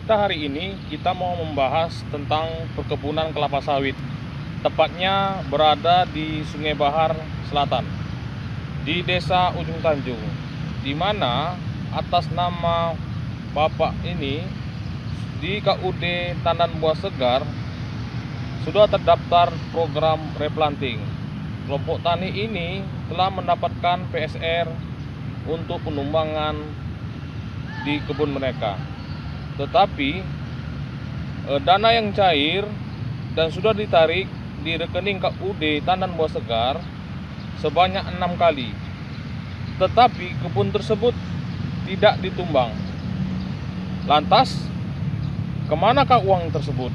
kita hari ini mau membahas tentang perkebunan kelapa sawit. Tepatnya berada di Sungai Bahar Selatan, di Desa Ujung Tanjung, di mana atas nama Bapak ini di KUD Tandan Buah Segar sudah terdaftar program replanting. Kelompok tani ini telah mendapatkan PSR untuk penumbangan di kebun mereka. Tetapi dana yang cair dan sudah ditarik di rekening KUD Tandan Buah Segar sebanyak 6 kali. Tetapi kebun tersebut tidak ditumbang. Lantas, kemanakah uang tersebut?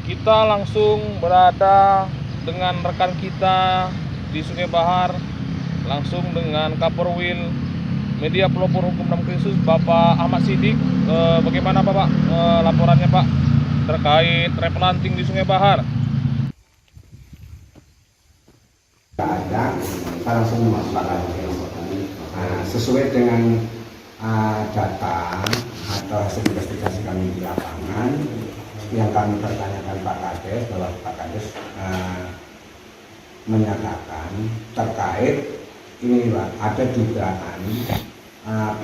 Kita langsung berada dengan rekan kita di Sungai Bahar, langsung dengan Kaporwil Media Pelopor Hukum dan Krisis, Bapak Ahmad Siddiq. Bagaimana Bapak laporannya Pak terkait replanting di Sungai Bahar? Ada, kita langsung memasukkan sesuai dengan data atau hasil investigasi kami di lapangan yang kami pertanyakan Pak Kades, bahwa Pak Kades menyatakan terkait ini Pak, ada dugaan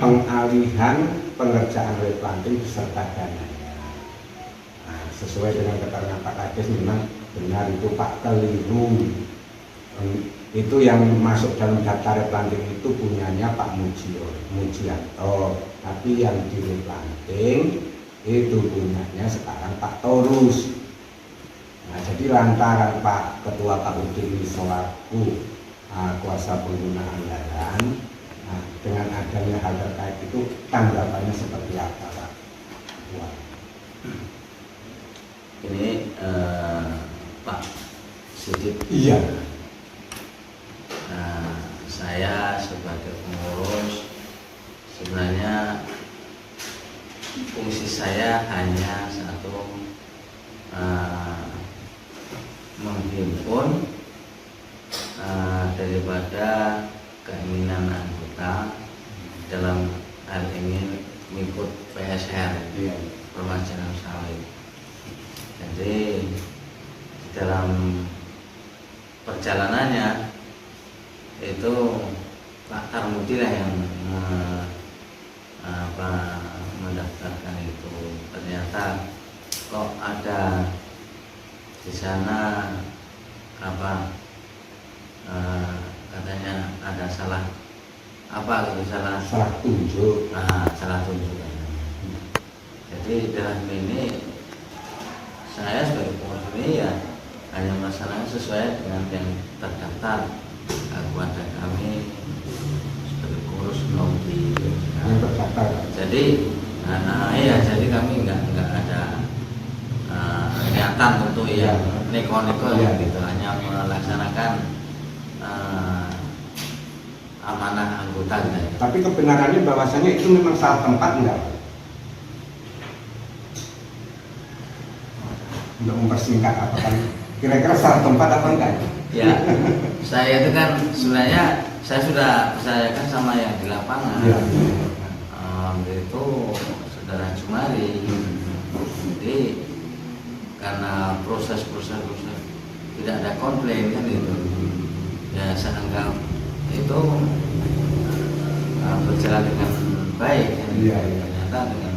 pengalihan pengerjaan replanting beserta dananya. Sesuai dengan keterangan Pak Kades memang benar itu Pak, keliru. Itu yang masuk dalam daftar replanting itu punyanya Pak Mujianto, tapi yang di replanting itu punyanya sekarang Pak Torus. Nah, jadi lantaran Pak Ketua KUD ini selaku kuasa pengguna anggaran, nah, dengan adanya hal terkait itu tanggapannya seperti apa Pak? Wah. Ini Pak Siddiq. Iya. Saya sebagai pengurus sebenarnya fungsi saya hanya satu, menghimpun daripada keinginan anggota dalam hal ini mengikut PSR, perwajaran sawit. Jadi dalam perjalanannya itu Pak Tarmudi lah yang mendaftarkan itu. Ternyata kok ada di sana katanya ada salah tunjuk. Salah tunjuk. Jadi dalam ini saya sebagai pengurus ini ya hanya melaksanakan sesuai dengan yang terdaftar kepada kami sebagai pengurus nombi Yang terdaftar. Jadi jadi kami nggak ada niatan untuk yang neko-neko gitu, hanya melaksanakan amanah anggota gitu. Tapi kebenarannya bahwasanya itu memang salah tempat enggak? Untuk mempersingkat apa kan? Kira-kira salah tempat apa enggak? Ya, saya itu kan sebenarnya saya sudah percayakan sama yang di lapangan. Ya. Itu Saudara Jumari. Jadi karena proses tidak ada komplain kan itu. Ya saya anggap itu berjalan dengan baik kan. Iya. Ternyata dengan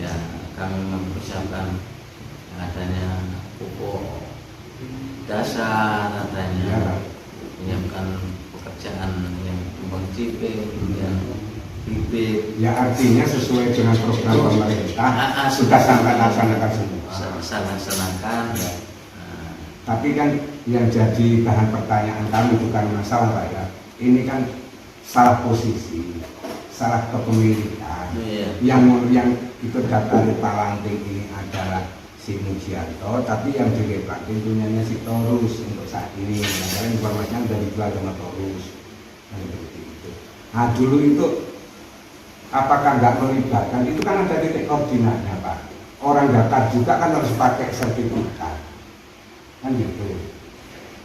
ya kami mempersiapkan adanya pupuk dasar, adanya menyiapkan pekerjaan yang tumbang ciping, kemudian bibit. Ya artinya sesuai dengan program pemerintah sudah sangat laksanakan semua. Laksanakan. Ya. Tapi kan yang jadi bahan pertanyaan kami bukan masalah Pak ya. Ini kan salah posisi, salah kepemilikan. Yang itu data replanting ini adalah si Mujianto, tapi yang di replanting punyanya si Torus untuk saat ini. Karena informasinya sudah dijual sama Torus. Nah dulu itu apakah nggak melibatkan? Itu kan ada titik koordinatnya Pak. Orang daftar juga kan harus pakai sertifikat, kan gitu.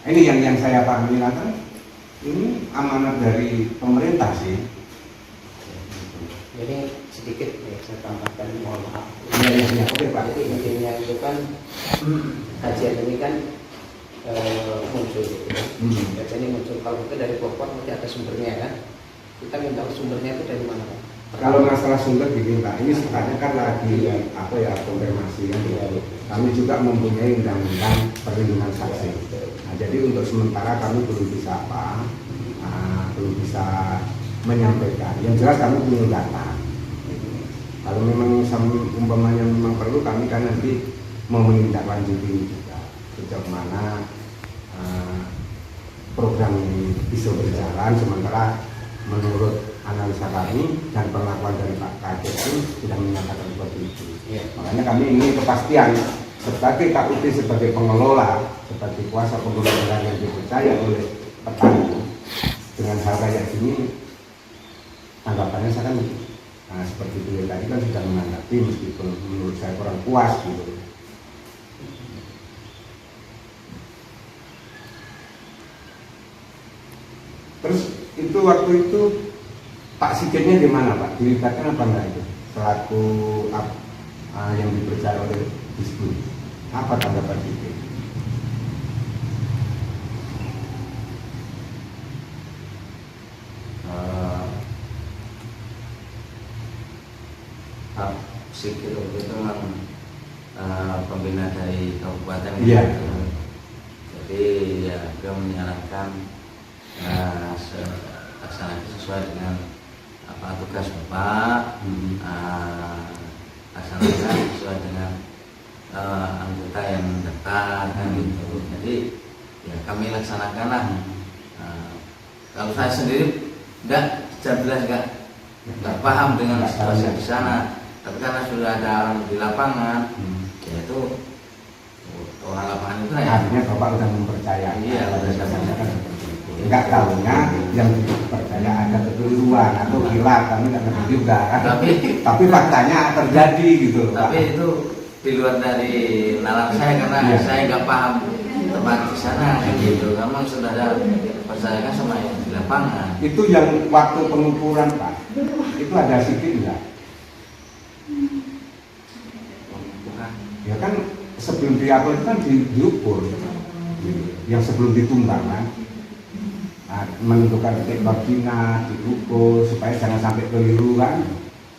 Ini yang saya pahami kan, ini amanat dari pemerintah sih. Jadi sedikit ya, saya tambahkan, mohon maaf. Iya, oke Pak. Jadi intinya itu kan kajian ini kan muncul gitu kan. Kajian ini muncul, kalau itu dari pelopor nanti ada sumbernya kan. Kita minta sumbernya itu dari mana Pak? Kalau masalah sumber begini Pak, ini sebenarnya kan lagi konfirmasi kan. Kami juga mempunyai undang-undang perlindungan saksi. Nah, jadi untuk sementara kami belum bisa belum bisa menyampaikan. Yang jelas kami punya data. Kalau memang umpamanya memang perlu, kami kan nanti mau menindaklanjuti juga sejauh mana program ini bisa berjalan. Sementara menurut analisa kami dan perlakuan dari Pak Kadek itu sudah menyatakan seperti itu. Makanya kami ingin kepastian sebagai KUT, sebagai pengelola, sebagai kuasa pengelola yang dipercaya oleh petani. Dengan hal kayak gini, tanggapannya saya kan seperti itu tadi kan sudah menanggapi, meskipun menurut saya kurang puas gitu. Terus itu waktu itu Pak Siketnya di mana Pak? Dilibatkan apa enggak itu? Selaku yang dipercaya oleh Disbud. Apa tanggapan Siket? Pak Sikit itu memang pembina dari kabupaten. Iya. Jadi ya dia menyarankan laksanakan sesuai dengan apa tugas Bapak, laksanakan sesuai dengan anggota yang mendaftar kan gitu. Jadi ya kami laksanakanlah. Kalau saya sendiri enggak jelas enggak paham dengan situasi di sana, tapi karena sudah ada orang di lapangan, yaitu orang lapangan itu ya. Artinya Bapak sudah mempercayai. Iya, sudah kan seperti itu. Enggak tahunya yang dipercaya ada kekeliruan atau hilang, kami nggak ngerti juga kan. Tapi faktanya terjadi gitu. Tapi Pak. itu di luar dari nalar saya karena Iya. saya nggak paham tempat di sana kan gitu. Memang sudah ada percayakan sama yang di lapangan. Itu yang waktu pengukuran Pak, itu ada Sikit enggak? Bukan. Ya kan sebelum diapel itu kan diukur, yang sebelum ditumbang kan. Nah, menentukan titik koordinat, diukur supaya jangan sampai keliru kan.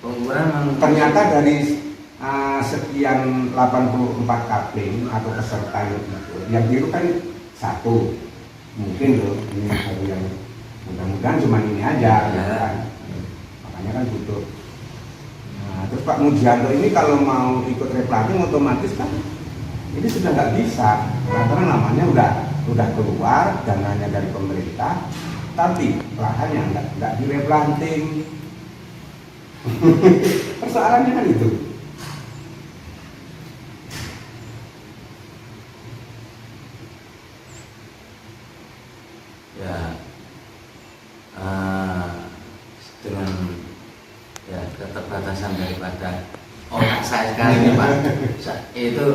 Pengukuran memang Ternyata dari sekian 84 kapling atau peserta yang biru kan satu, mungkin loh ini baru yang mudah-mudahan cuma ini aja ya kan. Makanya kan butuh. Nah, terus Pak Mujianto ini kalau mau ikut replanting otomatis kan ini sudah nggak bisa karena namanya udah keluar, dananya dari pemerintah, tapi lahannya nggak direplanting. Persoalannya kan itu. ya dengan ya keterbatasan daripada otak saya sekarang ini Pak, itu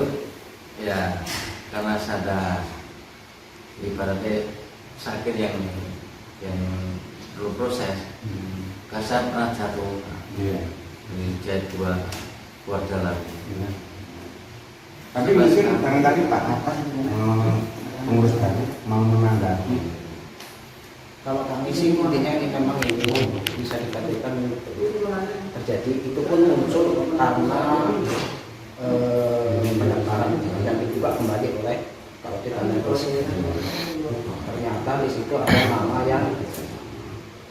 ya karena saya ibaratnya sakit yang belum proses, karena saya pernah jatuh dijahit dua dalam. Tapi mungkin barangkali Pak Atas pengurus baru mau menanggapi. Kalau kami sih intinya ini memang ini bisa dikatakan terjadi, itu pun muncul karena pendaftaran yang dibuka kembali oleh kalau kita terus ternyata di situ ada nama yang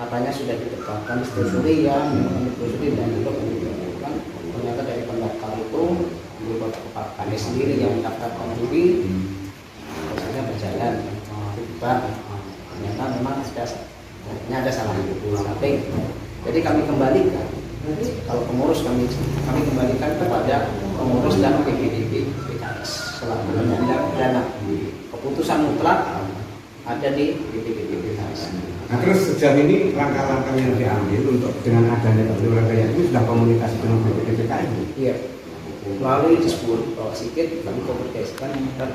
katanya sudah ditetapkan ditelusuri ya, ditelusuri dan itu kan ternyata dari pendaftar itu berupa Pak Kane sendiri yang mendaftarkan diri, prosesnya berjalan tiba ternyata memang ada salah samping. Jadi kami kembalikan, kalau pengurus kami kembalikan kepada pengurus dan PPDB PKS selaku penyandang dana. Keputusan mutlak ada di PPDB PKS. Nah terus sejauh ini langkah-langkah yang diambil untuk dengan adanya peraturan kayak ini sudah komunikasi dengan BPDPKS? Iya, melalui Disbud Pak Sikit kami komunikasikan dan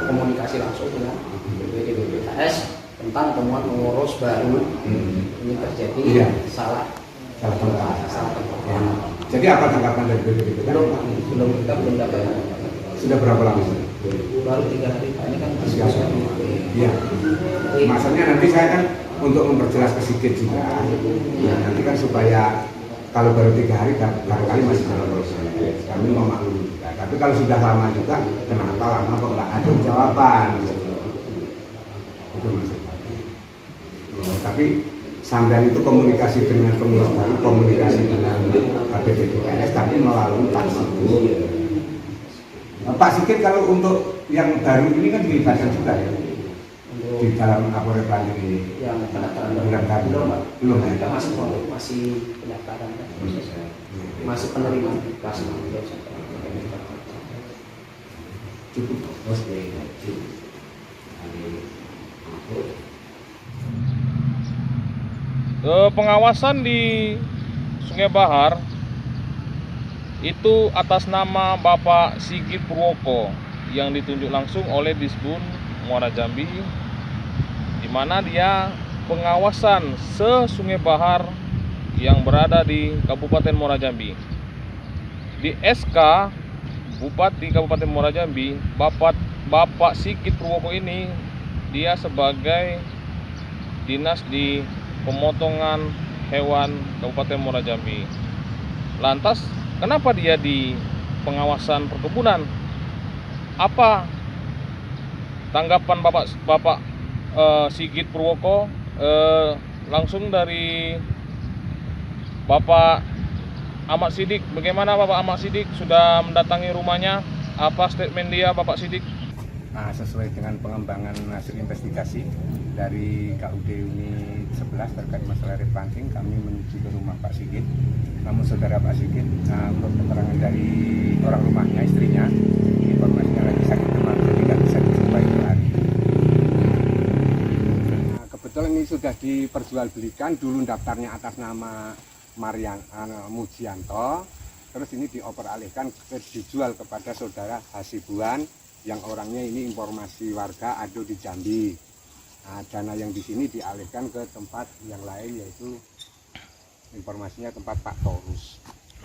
komunikasi langsung dengan BPDPKS tentang temuan pengurus baru ini terjadi salah salah tempat. salah tempat. Ya. Jadi apa tanggapan dari BPKP? Belum kita belum dapat. Sudah berapa lama? Baru 3 hari Pak, ini kan masih Iya. kosong. Iya. Maksudnya nanti saya kan untuk memperjelas ke Sigit juga. Ya, nanti kan supaya kalau baru 3 hari barangkali masih dalam proses. Kami memaklumi juga. Tapi kalau sudah lama juga, kenapa lama kok nggak ada jawaban? Itu maksudnya. Tapi sampai itu komunikasi dengan pengurus baru, komunikasi dengan BPKS, tapi melalui Pak Sigit. Pak Sigit, kalau untuk yang baru ini kan dilibatkan juga ya di dalam laporan planning ini. Yang pendaftaran Pendaftaran belum Pak. belum ya? Kita masih pendaftaran kan prosesnya. Masih penerimaan kelas belum sampai. Cukup. Pengawasan di Sungai Bahar itu atas nama Bapak Sigit Purwoko yang ditunjuk langsung oleh Disbun Muara Jambi, di mana dia pengawasan se-Sungai Bahar yang berada di Kabupaten Muara Jambi. Di SK Bupati Kabupaten Muara Jambi, Bapak Sigit Purwoko ini dia sebagai dinas di pemotongan hewan Kabupaten Muara Jambi. Lantas kenapa dia di pengawasan perkebunan? Apa tanggapan Bapak Sigit Purwoko? Langsung dari Bapak Ahmad Sidik. Bagaimana Bapak Ahmad Sidik sudah mendatangi rumahnya? Apa statement dia Bapak Sidik? Nah, sesuai dengan pengembangan hasil investigasi dari KUD Uni 11 terkait masalah replanting, kami menuju ke rumah Pak Sigit. Namun saudara Pak Sigit, untuk keterangan dari orang rumahnya, istrinya, informasinya lagi sakit demam, jadi tidak bisa dijumpai itu hari. Nah, kebetulan ini sudah diperjualbelikan, dulu daftarnya atas nama Mujianto, terus ini dioper alihkan dijual kepada saudara Hasibuan, yang orangnya ini informasi warga ada di Jambi. Nah, dana yang di sini dialihkan ke tempat yang lain, yaitu informasinya tempat Pak Torus.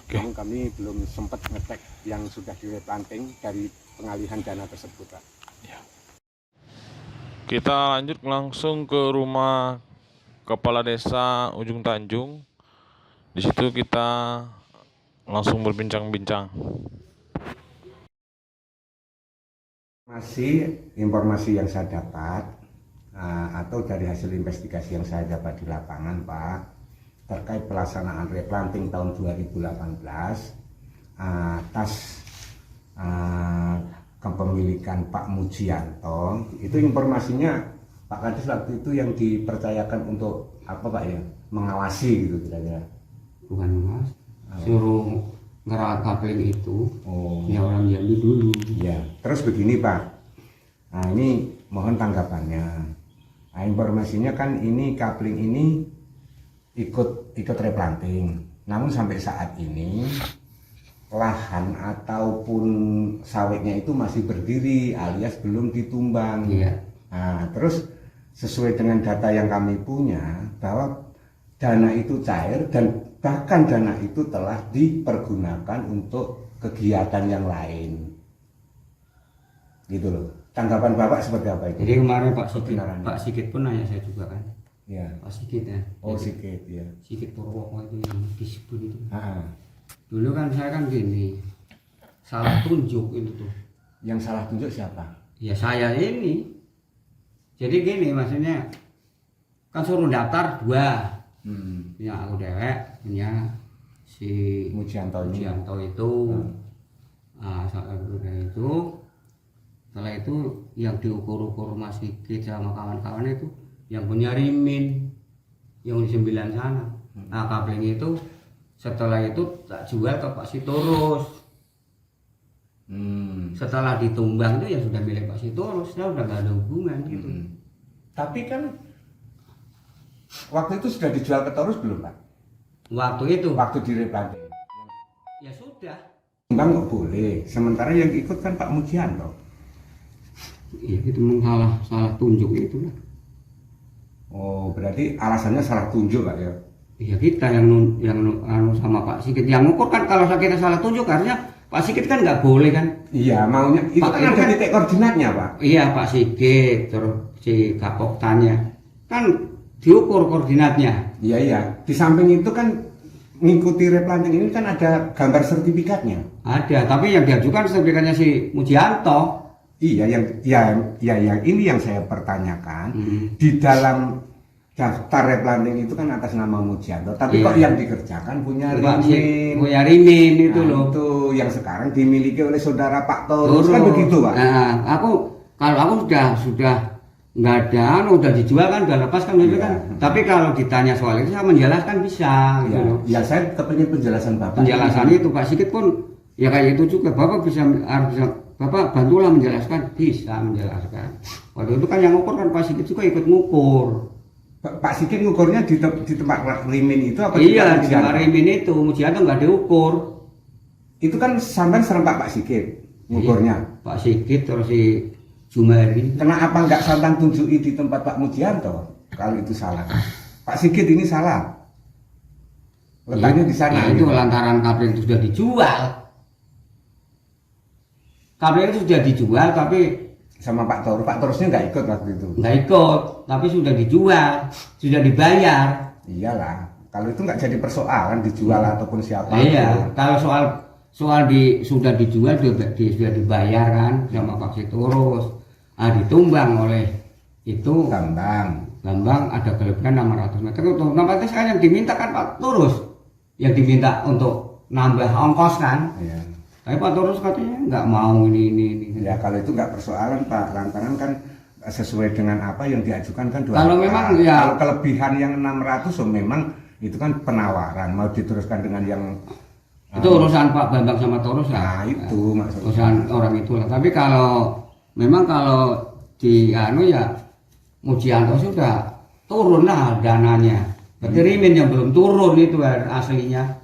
Namun kami belum sempat ngecek yang sudah direplanting dari pengalihan dana tersebut, Pak. Kita lanjut langsung ke rumah Kepala Desa Ujung Tanjung. Di situ kita langsung berbincang-bincang. Informasi yang saya dapat atau dari hasil investigasi yang saya dapat di lapangan, Pak, terkait pelaksanaan replanting tahun 2018 atas kepemilikan Pak Mujianto, itu informasinya Pak Kades waktu itu yang dipercayakan untuk apa Pak ya, mengawasi gitu kira-kira? Bukan mas, suruh ngerawat kabling itu. Ya orang Jambi dulu. Ya, terus begini Pak, nah ini mohon tanggapannya. Nah, informasinya kan ini kabling ini ikut replanting, namun sampai saat ini lahan ataupun sawitnya itu masih berdiri alias belum ditumbang. Iya. Nah, terus sesuai dengan data yang kami punya bahwa dana itu cair dan bahkan dana itu telah dipergunakan untuk kegiatan yang lain. Gitu loh. Tanggapan Bapak seperti apa itu? Jadi kemarin Pak Sigit pun nanya saya juga kan. Ya. Pak Sigit ya. Oh, Sigit ya. Sigit Purwoko itu yang disebut itu. Dulu kan saya kan gini, salah tunjuk itu tuh. Yang salah tunjuk siapa? Ya saya ini. Jadi gini maksudnya, kan suruh daftar 2. Punya aku dewek, punya si Mujianto itu. Nah, setelah itu yang diukur-ukur Mas Sigit sama kawan-kawan itu yang punya Rimin yang di 9 sana. Nah, kabling itu setelah itu tak jual ke Pak Sitorus. Setelah ditumbang itu ya sudah milik Pak Sitorus, ya udah gak ada hubungan gitu. Tapi kan waktu itu sudah dijual ke Torus belum Pak? Waktu itu? Waktu direplanting. Ya sudah. Bang nggak boleh, sementara yang ikut kan Pak Mujianto. Iya itu salah tunjuk itu lah. Oh berarti alasannya salah tunjuk Pak ya? Ya kita yang sama Pak Sigit yang ngukur kan, kalau kita salah tunjuk harusnya Pak Sigit kan nggak boleh kan. Iya, maunya itu Pak, kan ada titik koordinatnya, Pak. Iya Pak Sigit, terus si Kapoktannya kan diukur koordinatnya. Iya. Di samping itu kan mengikuti replanting ini kan ada gambar sertifikatnya. Ada, tapi yang diajukan sertifikatnya si Mujianto. Iya, yang ini yang saya pertanyakan. Di dalam daftar replanting itu kan atas nama Mujianto, tapi Iya. kok yang dikerjakan punya Pak Rimin. punya Rimin itu Nah, loh. itu yang sekarang dimiliki oleh saudara Pak Torus kan begitu, Pak. Nah, kalau aku sudah nggak ada, udah dijual kan, udah lepas kan, gitu Iya. kan. Tapi kalau ditanya soal itu saya menjelaskan bisa, gitu Ya, loh. ya saya kepingin penjelasan Bapak. Penjelasannya itu Pak Sigit pun ya kayak itu juga. Bapak harus bisa, Bapak bantulah menjelaskan, bisa menjelaskan. Waktu itu kan yang ngukur kan Pak Sigit juga ikut ngukur. Pak Sigit ngukurnya di tempat Rimin itu apa? di Iya, tempat di Mujianto? Rimin itu Mujianto nggak diukur. Itu kan sampai serempak Pak Sigit ngukurnya. Pak Sigit terus si Jumari. Kenapa nggak santan tunjuki di tempat Pak Mujianto? Kalau itu salah, Pak Sigit ini salah. Letaknya di sana. Ya, itu gitu. lantaran kabel itu sudah dijual. Kabel itu sudah dijual tapi Sama Pak Torusnya nggak ikut waktu itu. nggak ikut, tapi sudah dijual, sudah dibayar. Iyalah, kalau itu nggak jadi persoalan dijual ataupun siapa. Iya, kalau soal sudah dijual sudah dibayar kan sama Pak Sitorus. Ditumbang oleh itu Bambang ada kelebihan 600 meter. Untuk 600 meter kan yang diminta kan Pak Torus, yang diminta untuk nambah ongkos kan. Iya. Tapi Pak Torus katanya nggak mau ini. Ya kalau itu nggak persoalan Pak, lantaran kan sesuai dengan apa yang diajukan kan 2 Kalau hektar. memang ya- Kalau kelebihan yang 600 memang itu kan penawaran, mau diteruskan dengan yang Itu urusan Pak Bambang sama Torus nah lah. itu maksudnya. Urusan orang itu lah. Tapi kalau di ya Mujianto sudah turun lah dananya. Berarti Rimin yang belum turun itu aslinya.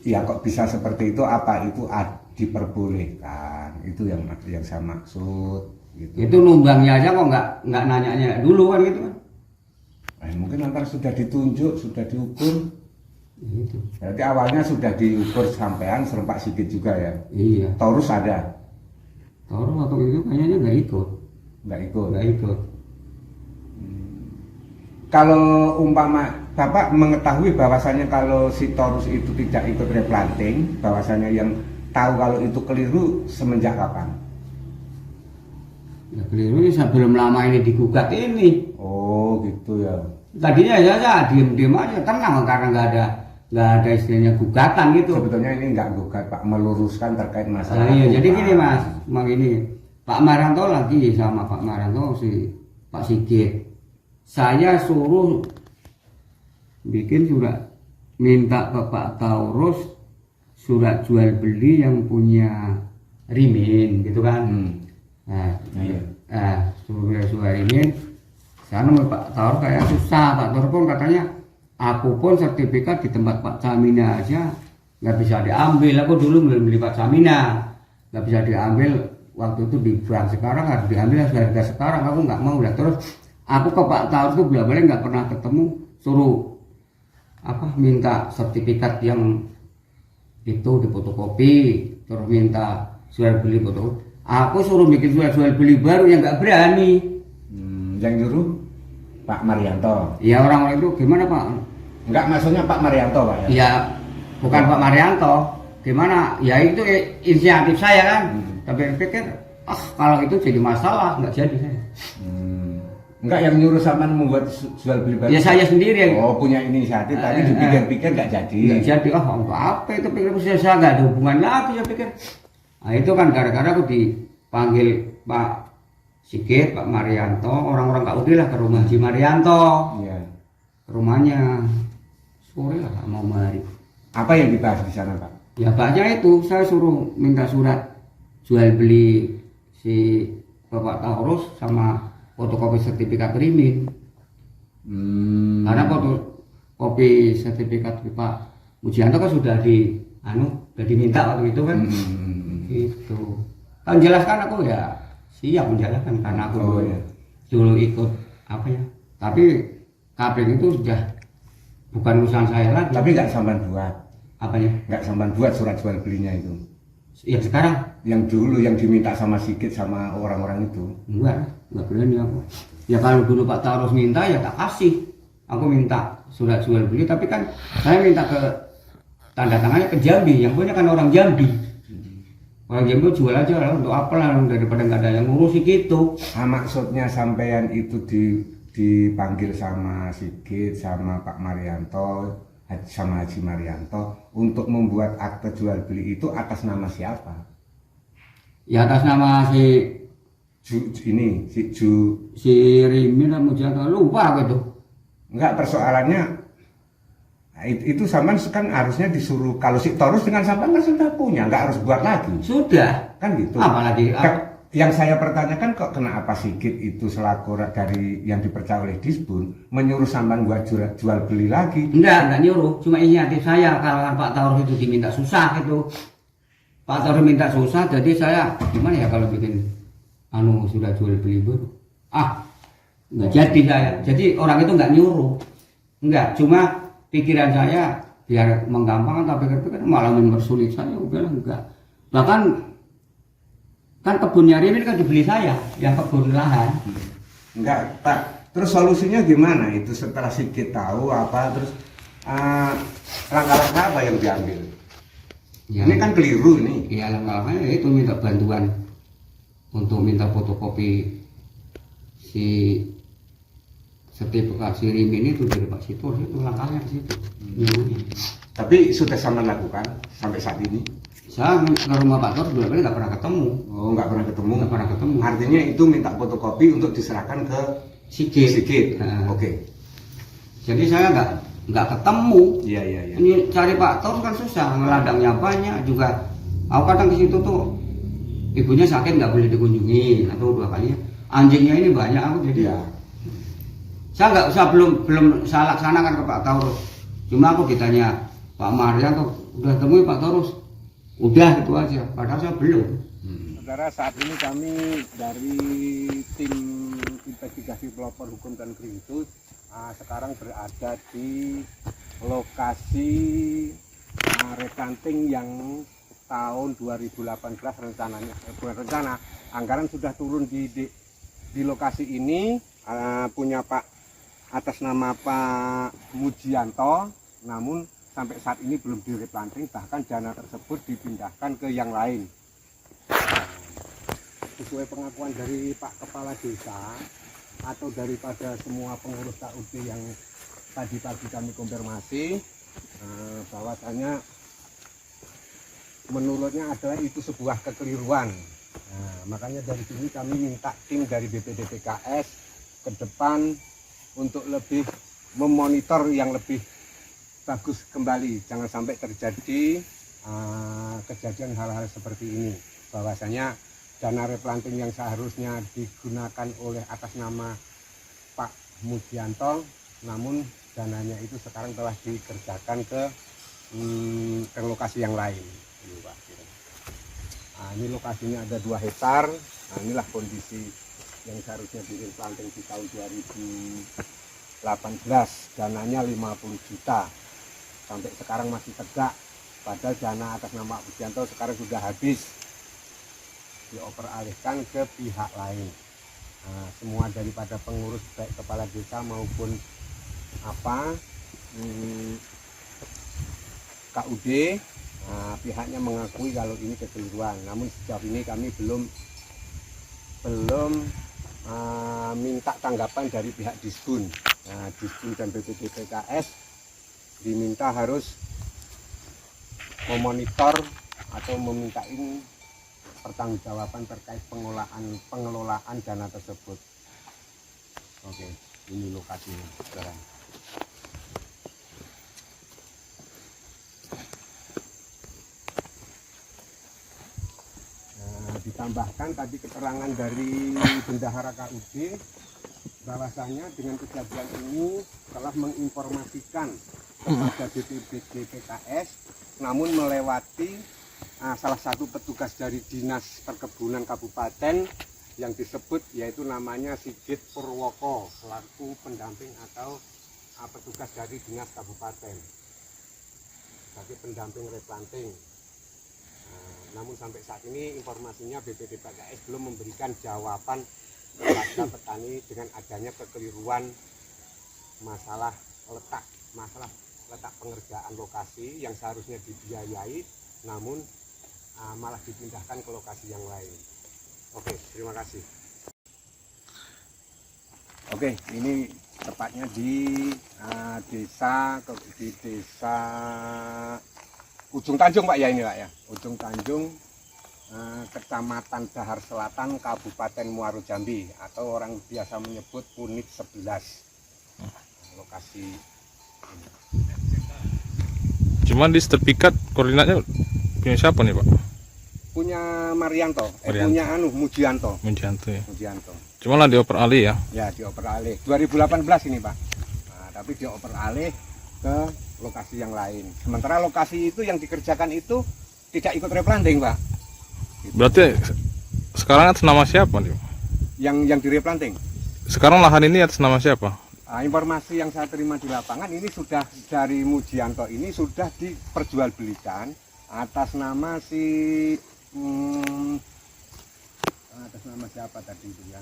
Ya kok bisa seperti itu, apa itu diperbolehkan, itu yang saya maksud gitu. Itu numbangnya aja kok nggak nanyanya dulu kan gitu kan. Mungkin antara sudah ditunjuk, sudah diukur. Gitu. Berarti awalnya sudah diukur sampean serempak Sigit juga ya. Iya. Torus ada, Torus waktu itu kayaknya nggak ikut. nggak ikut. Kalau umpama Bapak mengetahui bahwasannya kalau si Torus itu tidak ikut replanting, bahwasannya yang tahu kalau itu keliru semenjak kapan? Ya keliru ini sebelum lama ini digugat ini. Oh gitu ya. Tadinya saya diem aja, tenang karena nggak ada istilahnya gugatan gitu. Sebetulnya ini nggak gugat Pak, meluruskan terkait masalah. Iya, jadi upah. gini Mas, memang ini Pak Maranto lagi sama Pak Maranto si Pak Sigit. Saya suruh bikin surat minta ke Pak Taurus surat jual beli yang punya Rimin gitu kan. Iya. Surat Rimin. Saya nemu Pak Taurus kayak susah. Pak Taurus pun katanya aku pun sertifikat di tempat Pak Camina aja nggak bisa diambil. Aku dulu beli Pak Camina nggak bisa diambil waktu itu di bank, sekarang harus diambil harga sekarang. Aku nggak mau lah. Terus aku ke Pak Taurus tuh balik nggak pernah ketemu, suruh minta sertifikat yang itu difotokopi, terus minta jual beli foto. Aku suruh bikin jual beli baru yang nggak berani. Yang nyuruh Pak Marianto. Ya orang-orang itu gimana Pak? Enggak, maksudnya Pak Marianto Pak ya? Ya bukan Pak Marianto. Gimana? Ya itu inisiatif saya kan. Tapi saya pikir kalau itu jadi masalah nggak jadi saya. Enggak, yang nyuruh sampean membuat jual beli baru. Ya saya sendiri. Oh, punya inisiatif, tapi dipikir-pikir nggak jadi. Nggak jadi. Untuk apa itu pikir saya nggak ada hubungan lagi saya pikir. Nah itu kan gara-gara aku dipanggil Pak Sigit, Pak Marianto, orang-orang Kak Udi lah ke rumah Haji Marianto. Iya. Ke rumahnya sore lah mau mari. Apa yang dibahas di sana Pak? Ya banyak itu, saya suruh minta surat jual beli si Bapak Taurus sama fotokopi sertifikat Rimin. Karena fotokopi sertifikat Pak Mujianto kan sudah diminta waktu itu kan. Gitu. Kan jelaskan aku ya siap menjelaskan karena aku dulu ikut Tapi kabel itu sudah bukan urusan saya lagi. Tapi nggak sampean buat. Apanya? Nggak sampean buat surat jual belinya itu. Yang sekarang? Yang dulu yang diminta sama Sigit sama orang-orang itu. Enggak berani aku. Ya kalau dulu Pak Taurus minta ya tak kasih. Aku minta surat jual beli, tapi kan saya minta ke tanda tangannya ke Jambi, yang punya kan orang Jambi. Orang Jambi jual aja lah, untuk apa lah daripada nggak ada yang ngurusi gitu. Maksudnya sampean itu dipanggil sama Sigit, sama Pak Marianto, sama Haji Marianto untuk membuat akte jual beli itu atas nama siapa? Ya atas nama si Rimin dan Mujianto, lupa gitu. Enggak, persoalannya itu sampean kan harusnya disuruh, kalau si Taurus dengan sampean kan sudah punya, nggak harus buat lagi. Sudah. Kan gitu. Apalagi yang saya pertanyakan kok kenapa Sigit itu selaku dari yang dipercaya oleh Disbun menyuruh sampean buat jual beli lagi? Enggak nyuruh, cuma inisiatif saya. Kalau Pak Taurus itu diminta susah gitu. Pak Taurus minta susah, jadi saya gimana ya kalau bikin sudah jual beli baru. Nggak jadi saya. Jadi orang itu nggak nyuruh. Enggak, cuma pikiran saya biar menggampangkan, tapi pikir malah mempersulit saya. Udah enggak. Bahkan kan kebunnya Rimin kan dibeli saya, yang kebun lahan. Enggak, Pak. Terus solusinya gimana itu setelah Sigit tahu apa, terus langkah-langkah apa yang diambil? Ya, ini kan keliru nih. Iya, langkah-langkahnya itu minta bantuan untuk minta fotokopi si sertifikat si Rimin itu dari Pak Sitor, itu langkahnya di situ. Tapi sudah sama lakukan sampai saat ini? Saya ke rumah Pak Tor bulan nggak pernah ketemu. Oh, nggak pernah ketemu. Nggak pernah ketemu. Artinya itu minta fotokopi untuk diserahkan ke Sigit. Oke. Jadi saya nggak ketemu. Iya. Ini cari Pak Tor kan susah, ngeladangnya banyak juga. Aku kadang ke situ tuh ibunya sakit nggak boleh dikunjungi atau 2 kali. Anjingnya ini banyak aku jadi ya. Saya belum saya laksanakan ke Pak Taurus. Cuma aku ditanya Pak Marianto, udah temui Pak Taurus? Udah, itu aja. Padahal saya belum. Saudara, saat ini kami dari tim investigasi pelopor hukum dan Kerintus sekarang berada di lokasi replanting yang tahun 2018 rencana anggaran sudah turun di lokasi ini, punya Pak atas nama Pak Mujianto, namun sampai saat ini belum direplanting, bahkan dana tersebut dipindahkan ke yang lain. Sesuai pengakuan dari Pak Kepala Desa atau daripada semua pengurus KUD yang tadi pagi kami konfirmasi, bahwasanya menurutnya adalah itu sebuah kekeliruan. Makanya dari sini kami minta tim dari BPD PKS ke depan untuk lebih memonitor yang lebih bagus kembali, jangan sampai terjadi kejadian hal-hal seperti ini, bahwasanya dana replanting yang seharusnya digunakan oleh atas nama Pak Mujianto, namun dananya itu sekarang telah dikerjakan ke lokasi yang lain. Ini lokasinya ada 2 hektar. Inilah kondisi yang seharusnya direplanting di tahun 2018, dananya 50 juta. Sampai sekarang masih tegak, padahal dana atas nama Pak Mujianto sekarang sudah habis, dioperalihkan ke pihak lain. Semua daripada pengurus baik kepala desa maupun KUD, pihaknya mengakui kalau ini kekeliruan. Namun sejauh ini kami belum minta tanggapan dari pihak Disbun. Disbun dan BPD PKS diminta harus memonitor atau memintain pertanggungjawaban terkait pengelolaan dana tersebut. Oke, ini lokasinya sekarang. Ditambahkan tadi keterangan dari bendahara KUD bahwasanya dengan kejadian ini telah menginformasikan kepada BPD PKS, namun melewati salah satu petugas dari Dinas Perkebunan Kabupaten yang disebut, yaitu namanya Sigit Purwoko selaku pendamping atau petugas dari dinas kabupaten sebagai pendamping replanting. Namun sampai saat ini informasinya BPDPKS belum memberikan jawaban kepada petani dengan adanya kekeliruan masalah letak pengerjaan lokasi yang seharusnya dibiayai, namun malah dipindahkan ke lokasi yang lain. Oke, terima kasih. Oke, ini tepatnya di desa Ujung Tanjung Pak ya, ini Pak ya, Ujung Tanjung, Kecamatan Dahar Selatan, Kabupaten Muaro Jambi, atau orang biasa menyebut Unit 11. Lokasi ini. Cuman di sertifikat koordinatnya punya siapa nih Pak? Punya Marianto, Marianto. punya Mujianto. Mujianto ya. Mujianto. Cuma lah dioper alih ya. Ya, dioper alih 2018 ini Pak. Tapi dioper alih ke lokasi yang lain. Sementara lokasi itu yang dikerjakan itu tidak ikut replanting Pak. Gitu. Berarti sekarang atas nama siapa nih? Yang direplanting. Sekarang lahan ini atas nama siapa? Informasi yang saya terima di lapangan ini sudah dari Mujianto ini sudah diperjualbelikan atas nama atas nama siapa tadi itu ya?